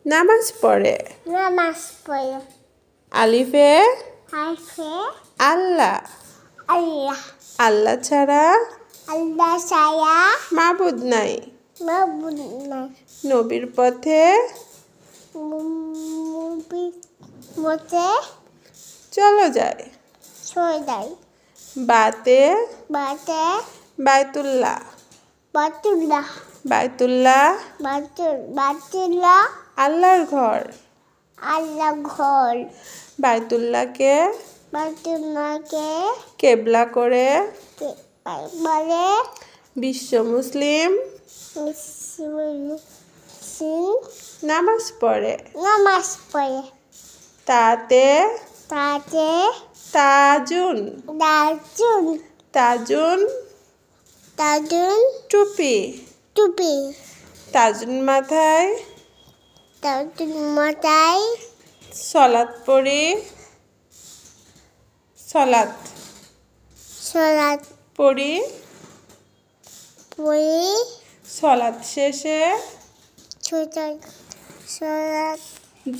নামাজ পড়ে আলিফে আল্লাহ আল্লাহ ছাড়া মাবুদ নাই নবীর পথে চলো যায় বাতে বাইতুল্লাহ আল্লাহর ঘর বাইতুল্লাহকে কেবলা করে বিশ্ব মুসলিম নামাজ পড়ে তাতে তাজুন টুপি তাজুন মাথায় সলাত পড়ি সলাত শেষে